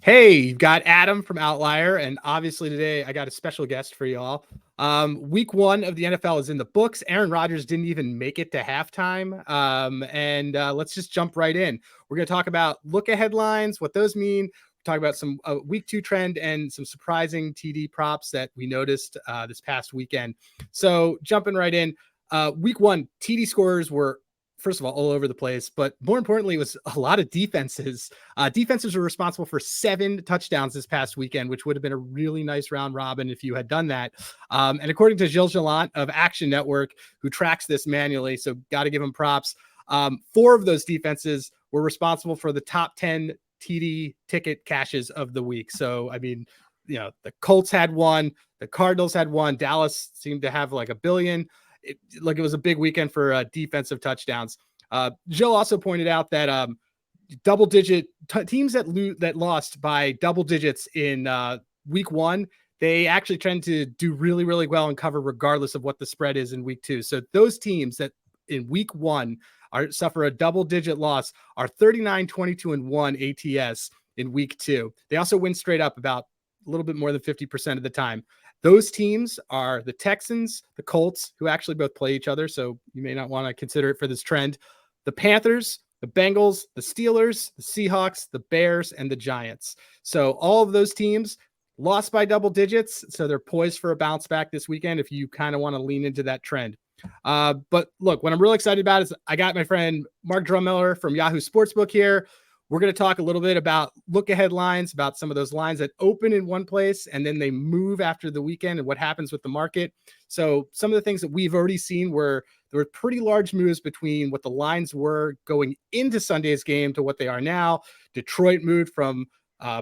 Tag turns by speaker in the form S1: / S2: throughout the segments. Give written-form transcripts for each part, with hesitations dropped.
S1: Hey, you've got Adam from Outlier, and obviously today I got a special guest for y'all. Week one of the NFL is in the books. Aaron Rodgers didn't even make it to halftime. And let's just jump right in. We're going to talk about look ahead lines, what those mean. Talk about some week two trend and some surprising TD props that we noticed this past weekend. So jumping right in, week one, TD scores were first of all over the place, but more importantly, it was a lot of defenses. Defenses were responsible for 7 touchdowns this past weekend, which would have been a really nice round robin if you had done that. And according to Gilles Gallant of Action Network, who tracks this manually, so got to give him props. 4 of those defenses were responsible for the top 10 TD ticket caches of the week. So, I mean, the Colts had one, the Cardinals had one, Dallas seemed to have like a billion. It was a big weekend for defensive touchdowns. Jill also pointed out that double-digit teams that lost by double digits in week one, they actually tend to do really, really well and cover regardless of what the spread is in week two. So those teams that in week one suffer a double-digit loss are 39, 22, and 1 ATS in week two. They also win straight up about a little bit more than 50% of the time. Those teams are the Texans, the Colts, who actually both play each other, so you may not want to consider it for this trend, the Panthers, the Bengals, the Steelers, the Seahawks, the Bears, and the Giants. So all of those teams lost by double digits, so they're poised for a bounce back this weekend if you kind of want to lean into that trend. But look, what I'm really excited about is I got my friend Mark Drummiller from Yahoo Sportsbook here. We're going to talk a little bit about look ahead lines, about some of those lines that open in one place and then they move after the weekend and what happens with the market. So some of the things that we've already seen were there were pretty large moves between what the lines were going into Sunday's game to what they are now. Detroit moved from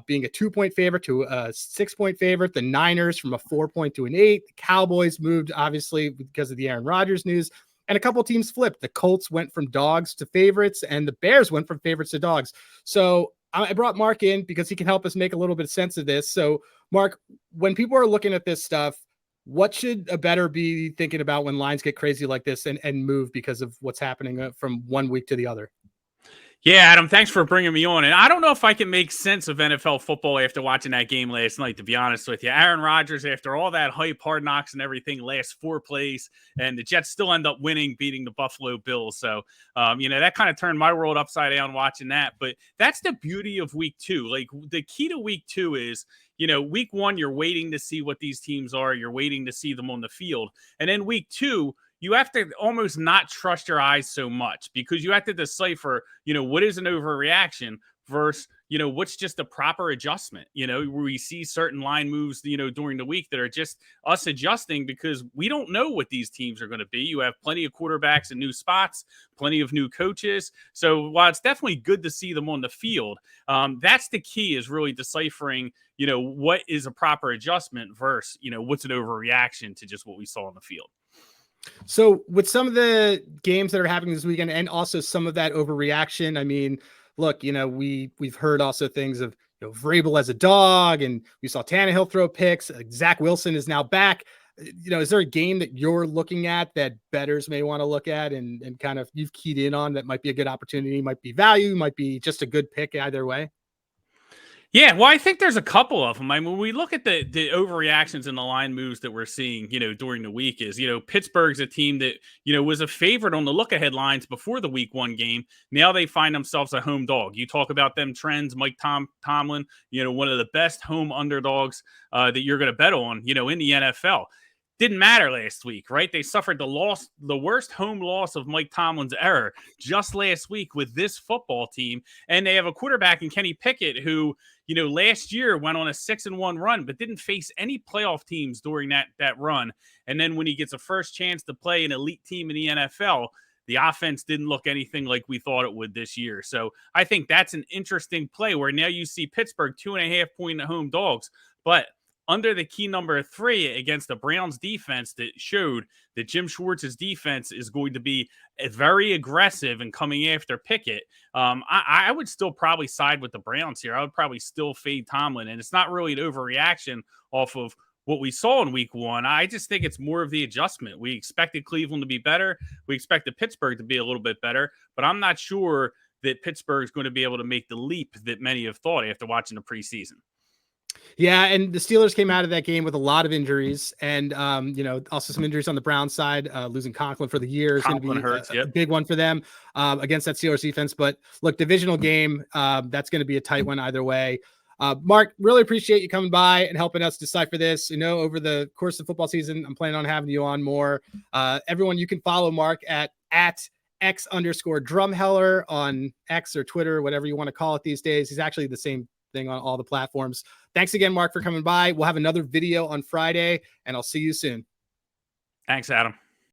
S1: being a 2-point favorite to a 6-point favorite. The Niners from a 4-point to an 8. The Cowboys moved obviously because of the Aaron Rodgers news. And a couple of teams flipped. The Colts went from dogs to favorites, and the Bears went from favorites to dogs. So I brought Mark in because he can help us make a little bit of sense of this. So, Mark, when people are looking at this stuff, what should a bettor be thinking about when lines get crazy like this and move because of what's happening from one week to the other?
S2: Yeah, Adam, thanks for bringing me on. And I don't know if I can make sense of NFL football after watching that game last night, to be honest with you. Aaron Rodgers, after all that hype, Hard Knocks, and everything, last 4 plays, and the Jets still end up winning, beating the Buffalo Bills. So, that kind of turned my world upside down watching that. But that's the beauty of week two. Like, the key to week two is, week one, you're waiting to see what these teams are. You're waiting to see them on the field. And then week two, you have to almost not trust your eyes so much because you have to decipher, what is an overreaction versus, what's just a proper adjustment. Where we see certain line moves, during the week that are just us adjusting because we don't know what these teams are going to be. You have plenty of quarterbacks in new spots, plenty of new coaches. So while it's definitely good to see them on the field, that's the key is really deciphering, what is a proper adjustment versus, what's an overreaction to just what we saw on the field.
S1: So with some of the games that are happening this weekend and also some of that overreaction, I mean, look, we've heard also things of Vrabel as a dog, and we saw Tannehill throw picks. Zach Wilson is now back. Is there a game that you're looking at that bettors may want to look at and kind of you've keyed in on that might be a good opportunity, might be value, might be just a good pick either way?
S2: Yeah, well, I think there's a couple of them. I mean, when we look at the overreactions and the line moves that we're seeing, during the week is, Pittsburgh's a team that, was a favorite on the look ahead lines before the week one game. Now they find themselves a home dog. You talk about them trends, Mike Tomlin, one of the best home underdogs that you're going to bet on, in the NFL. Didn't matter last week, right? They suffered the worst home loss of Mike Tomlin's era just last week with this football team. And they have a quarterback in Kenny Pickett who, last year went on a 6-1 run, but didn't face any playoff teams during that run. And then when he gets a first chance to play an elite team in the NFL, the offense didn't look anything like we thought it would this year. So I think that's an interesting play where now you see Pittsburgh 2.5-point home dogs, but under the key number 3 against the Browns defense that showed that Jim Schwartz's defense is going to be very aggressive and coming after Pickett. I would still probably side with the Browns here. I would probably still fade Tomlin, and it's not really an overreaction off of what we saw in week one. I just think it's more of the adjustment. We expected Cleveland to be better. We expected Pittsburgh to be a little bit better, but I'm not sure that Pittsburgh is going to be able to make the leap that many have thought after watching the preseason.
S1: Yeah, and the Steelers came out of that game with a lot of injuries, and also some injuries on the Browns side. Losing Conklin for the year is going to be
S2: hurts,
S1: a big one for them against that Steelers defense. But look, divisional game, that's going to be a tight one either way. Mark, really appreciate you coming by and helping us decipher this. Over the course of football season, I'm planning on having you on more. Everyone, you can follow Mark at X_Drumheller on X or Twitter, whatever you want to call it these days. He's actually the same thing on all the platforms. Thanks again, Mark, for coming by. We'll have another video on Friday, and I'll see you soon.
S2: Thanks, Adam.